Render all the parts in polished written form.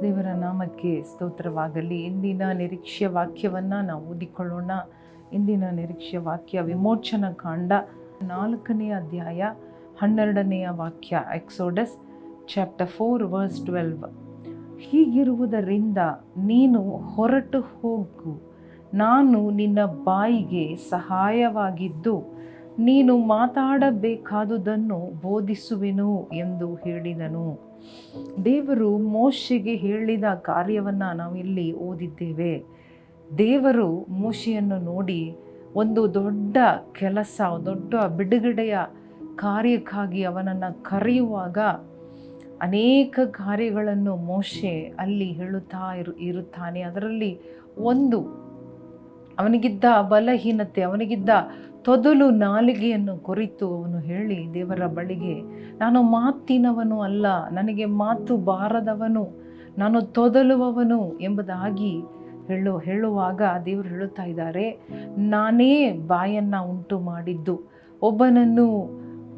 ದೇವರ ನಾಮಕ್ಕೆ ಸ್ತೋತ್ರವಾಗಲಿ. ಇಂದಿನ ನಿರೀಕ್ಷೆಯ ವಾಕ್ಯವನ್ನು ನಾವು ಓದಿಕೊಳ್ಳೋಣ. ಇಂದಿನ ನಿರೀಕ್ಷೆಯ ವಾಕ್ಯ ವಿಮೋಚನ ಕಾಂಡ 4ನೇ ಅಧ್ಯಾಯ 12ನೇ ವಾಕ್ಯ. Exodus chapter 4 verse 12. ಹೀಗಿರುವುದರಿಂದ ನೀನು ಹೊರಟು ಹೋಗು, ನಾನು ನಿನ್ನ ಬಾಯಿಗೆ ಸಹಾಯವಾಗಿದ್ದು ನೀನು ಮಾತಾಡಬೇಕಾದುದನ್ನು ಬೋಧಿಸುವೆನು ಎಂದು ಹೇಳಿದನು. ದೇವರು ಮೋಶೆಗೆ ಹೇಳಿದ ಕಾರ್ಯವನ್ನು ನಾವಿಲ್ಲಿ ಓದಿದ್ದೇವೆ. ದೇವರು ಮೋಶೆಯನ್ನು ನೋಡಿ ಒಂದು ದೊಡ್ಡ ಕೆಲಸ, ದೊಡ್ಡ ಬಿಡುಗಡೆಯ ಕಾರ್ಯಕ್ಕಾಗಿ ಅವನನ್ನು ಕರೆಯುವಾಗ ಅನೇಕ ಕಾರ್ಯಗಳನ್ನು ಮೋಶೆ ಅಲ್ಲಿ ಹೇಳುತ್ತಾ ಇರುತ್ತಾನೆ. ಅದರಲ್ಲಿ ಒಂದು, ಅವನಿಗಿದ್ದ ಬಲಹೀನತೆ, ಅವನಿಗಿದ್ದ ತೊದಲು ನಾಲಿಗೆಯನ್ನು ಕುರಿತು ಅವನು ಹೇಳಿ ದೇವರ ಬಳಿಗೆ, ನಾನು ಮಾತಿನವನು ಅಲ್ಲ, ನನಗೆ ಮಾತು ಬಾರದವನು, ನಾನು ತೊದಲುವವನು ಎಂಬುದಾಗಿ ಹೇಳುವಾಗ ದೇವರು ಹೇಳುತ್ತಾ ಇದ್ದಾರೆ, ನಾನೇ ಬಾಯನ್ನು ಉಂಟು ಮಾಡಿದ್ದು, ಒಬ್ಬನನ್ನು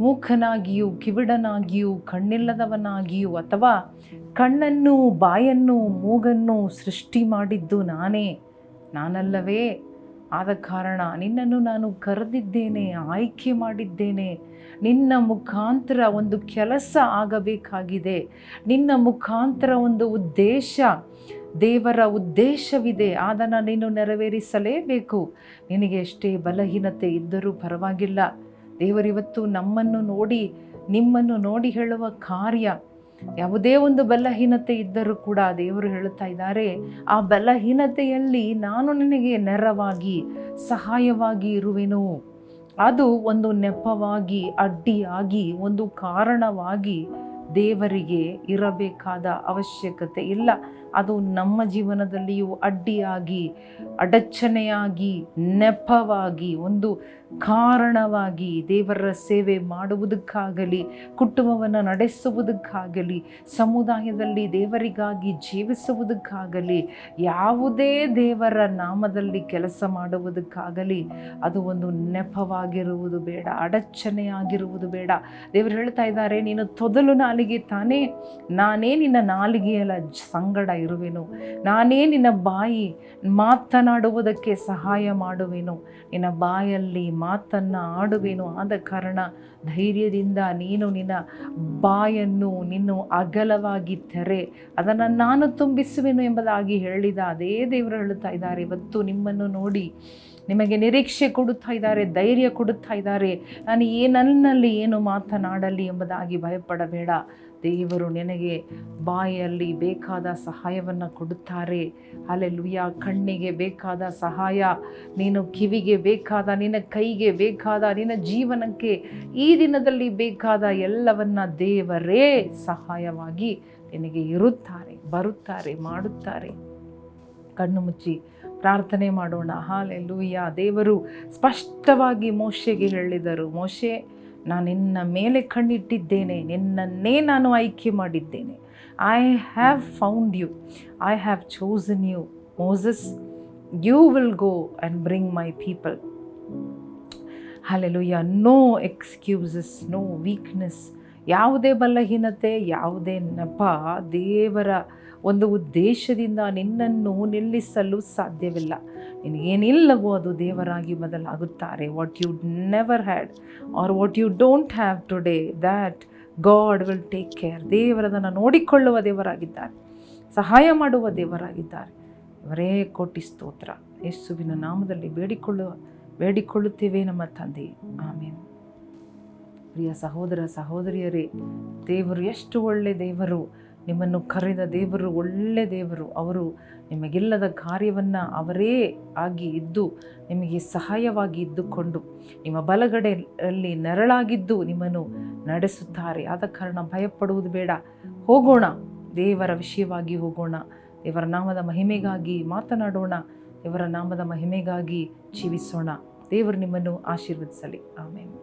ಮೂಕನಾಗಿಯೂ ಕಿವಿಡನಾಗಿಯೂ ಕಣ್ಣಿಲ್ಲದವನಾಗಿಯೂ ಅಥವಾ ಕಣ್ಣನ್ನು ಬಾಯನ್ನು ಮೂಗನ್ನು ಸೃಷ್ಟಿ ಮಾಡಿದ್ದು ನಾನಲ್ಲವೇ? ಆದ ಕಾರಣ ನಿನ್ನನ್ನು ನಾನು ಕರೆದಿದ್ದೇನೆ, ಆಯ್ಕೆ ಮಾಡಿದ್ದೇನೆ. ನಿನ್ನ ಮುಖಾಂತರ ಒಂದು ಕೆಲಸ ಆಗಬೇಕಾಗಿದೆ, ನಿನ್ನ ಮುಖಾಂತರ ಒಂದು ಉದ್ದೇಶ, ದೇವರ ಉದ್ದೇಶವಿದೆ. ಅದನ್ನು ನೀನು ನೆರವೇರಿಸಲೇಬೇಕು. ನಿನಗೆ ಎಷ್ಟೇ ಬಲಹೀನತೆ ಇದ್ದರೂ ಪರವಾಗಿಲ್ಲ. ದೇವರಿವತ್ತು ನಮ್ಮನ್ನು ನೋಡಿ, ನಿಮ್ಮನ್ನು ನೋಡಿ ಹೇಳುವ ಕಾರ್ಯ, ಯಾವುದೇ ಒಂದು ಬಲಹೀನತೆ ಇದ್ದರೂ ಕೂಡ ದೇವರು ಹೇಳುತ್ತಾ ಇದ್ದಾರೆ, ಆ ಬಲಹೀನತೆಯಲ್ಲಿ ನಾನು ನಿನಗೆ ನೆರವಾಗಿ ಸಹಾಯವಾಗಿ ಇರುವೆನು. ಅದು ಒಂದು ನೆಪವಾಗಿ, ಅಡ್ಡಿಯಾಗಿ, ಒಂದು ಕಾರಣವಾಗಿ ದೇವರಿಗೆ ಇರಬೇಕಾದ ಅವಶ್ಯಕತೆ ಇಲ್ಲ. ಅದು ನಮ್ಮ ಜೀವನದಲ್ಲಿಯೂ ಅಡ್ಡಿಯಾಗಿ, ಅಡಚಣೆಯಾಗಿ, ನೆಪವಾಗಿ, ಒಂದು ಕಾರಣವಾಗಿ ದೇವರ ಸೇವೆ ಮಾಡುವುದಕ್ಕಾಗಲಿ, ಕುಟುಂಬವನ್ನು ನಡೆಸುವುದಕ್ಕಾಗಲಿ, ಸಮುದಾಯದಲ್ಲಿ ದೇವರಿಗಾಗಿ ಜೀವಿಸುವುದಕ್ಕಾಗಲಿ, ಯಾವುದೇ ದೇವರ ನಾಮದಲ್ಲಿ ಕೆಲಸ ಮಾಡುವುದಕ್ಕಾಗಲಿ ಅದು ಒಂದು ನೆಪವಾಗಿರುವುದು ಬೇಡ, ಅಡಚಣೆಯಾಗಿರುವುದು ಬೇಡ. ದೇವರು ಹೇಳ್ತಾ ಇದ್ದಾರೆ, ನೀನು ತೊದಲು ನಾಲಿಗೆ ತಾನೇ, ನಾನೇ ನಿನ್ನ ನಾಲಿಗೆಯಲ್ಲ ಸಂಗಡ ಇರುವೆನು, ನಾನೇ ನಿನ್ನ ಬಾಯಿ ಮಾತನಾಡುವುದಕ್ಕೆ ಸಹಾಯ ಮಾಡುವೆನು, ನಿನ್ನ ಬಾಯಲ್ಲಿ ಮಾತನ್ನು ಆಡುವೆನು. ಆದ ಕಾರಣ ಧೈರ್ಯದಿಂದ ನೀನು ನಿನ್ನ ಬಾಯನ್ನು ನೀನು ಅಗಲವಾಗಿ ತೆರೆ, ಅದನ್ನು ನಾನು ತುಂಬಿಸುವೆನು ಎಂಬುದಾಗಿ ಹೇಳಿದ ಅದೇ ದೇವರು ಹೇಳುತ್ತಾ ಇದ್ದಾರೆ. ಇವತ್ತು ನಿಮ್ಮನ್ನು ನೋಡಿ ನಿಮಗೆ ನಿರೀಕ್ಷೆ ಕೊಡುತ್ತಾ ಇದ್ದಾರೆ, ಧೈರ್ಯ ಕೊಡುತ್ತಾ ಇದ್ದಾರೆ. ನಾನು ನನ್ನಲ್ಲಿ ಏನು ಮಾತನಾಡಲಿ ಎಂಬುದಾಗಿ ಭಯಪಡಬೇಡ. ದೇವರು ನಿನಗೆ ಬಾಯಲ್ಲಿ ಬೇಕಾದ ಸಹಾಯವನ್ನು ಕೊಡುತ್ತಾರೆ. ಹಲ್ಲೆಲೂಯಾ. ಕಣ್ಣಿಗೆ ಬೇಕಾದ ಸಹಾಯ, ನೀನು ಕಿವಿಗೆ ಬೇಕಾದ, ನಿನ್ನ ಕೈಗೆ ಬೇಕಾದ, ನಿನ್ನ ಜೀವನಕ್ಕೆ ಈ ದಿನದಲ್ಲಿ ಬೇಕಾದ ಎಲ್ಲವನ್ನ ದೇವರೇ ಸಹಾಯವಾಗಿ ನಿನಗೆ ಬರುತ್ತಾರೆ, ಮಾಡುತ್ತಾರೆ. ಕಣ್ಣು ಮುಚ್ಚಿ ಪ್ರಾರ್ಥನೆ ಮಾಡೋಣ. ಹಲ್ಲೆಲೂಯಾ. ದೇವರು ಸ್ಪಷ್ಟವಾಗಿ ಮೋಶೆಗೆ ಹೇಳಿದರು, ಮೋಶೆ, ನಾನು ನಿನ್ನ ಮೇಲೆ ಕಣ್ಣಿಟ್ಟಿದ್ದೇನೆ, ನಿನ್ನನ್ನೇ ನಾನು ಆಯ್ಕೆ ಮಾಡಿದ್ದೇನೆ. I have found you, I have chosen you. Moses, you will go and bring my people. Hallelujah. No excuses, no weakness. ಯಾವುದೇ ಬಲಹೀನತೆ, ಯಾವುದೇ ನೆಪ ದೇವರ ಒಂದು ಉದ್ದೇಶದಿಂದ ನಿನ್ನನ್ನು ನಿಲ್ಲಿಸಲು ಸಾಧ್ಯವಿಲ್ಲ. ನಿನಗೇನಿಲ್ಲವೋ ಅದು ದೇವರಾಗಿ ಬದಲಾಗುತ್ತಾರೆ. What you never had or what you don't have today, that God will take care. ದೇವರದನ್ನು ನೋಡಿಕೊಳ್ಳುವ ದೇವರಾಗಿದ್ದಾರೆ, ಸಹಾಯ ಮಾಡುವ ದೇವರಾಗಿದ್ದಾರೆ. ಇವರೇ ಕೋಟಿ ಸ್ತೋತ್ರ. ಯೇಸುವಿನ ನಾಮದಲ್ಲಿ ಬೇಡಿಕೊಳ್ಳುತ್ತೇವೆ ನಮ್ಮ ತಂದೆ, ಆಮೇನ್. ಪ್ರಿಯ ಸಹೋದರ ಸಹೋದರಿಯರೇ, ದೇವರು ಎಷ್ಟು ಒಳ್ಳೆ ದೇವರು, ನಿಮ್ಮನ್ನು ಕರೆದ ದೇವರು ಒಳ್ಳೆ ದೇವರು. ಅವರು ನಿಮಗೆಲ್ಲದ ಕಾರ್ಯವನ್ನು ಅವರೇ ಆಗಿ ಇದ್ದು ನಿಮಗೆ ಸಹಾಯವಾಗಿ ಇದ್ದುಕೊಂಡು ನಿಮ್ಮ ಬಲಗಡೆಯಲ್ಲಿ ನೆರಳಾಗಿದ್ದು ನಿಮ್ಮನ್ನು ನಡೆಸುತ್ತಾರೆ. ಆದ ಕಾರಣ ಭಯಪಡುವುದು ಬೇಡ. ಹೋಗೋಣ, ದೇವರ ವಿಷಯವಾಗಿ ಹೋಗೋಣ, ದೇವರ ನಾಮದ ಮಹಿಮೆಗಾಗಿ ಮಾತನಾಡೋಣ, ದೇವರ ನಾಮದ ಮಹಿಮೆಗಾಗಿ ಜೀವಿಸೋಣ. ದೇವರು ನಿಮ್ಮನ್ನು ಆಶೀರ್ವದಿಸಲಿ. ಆಮೇನ್.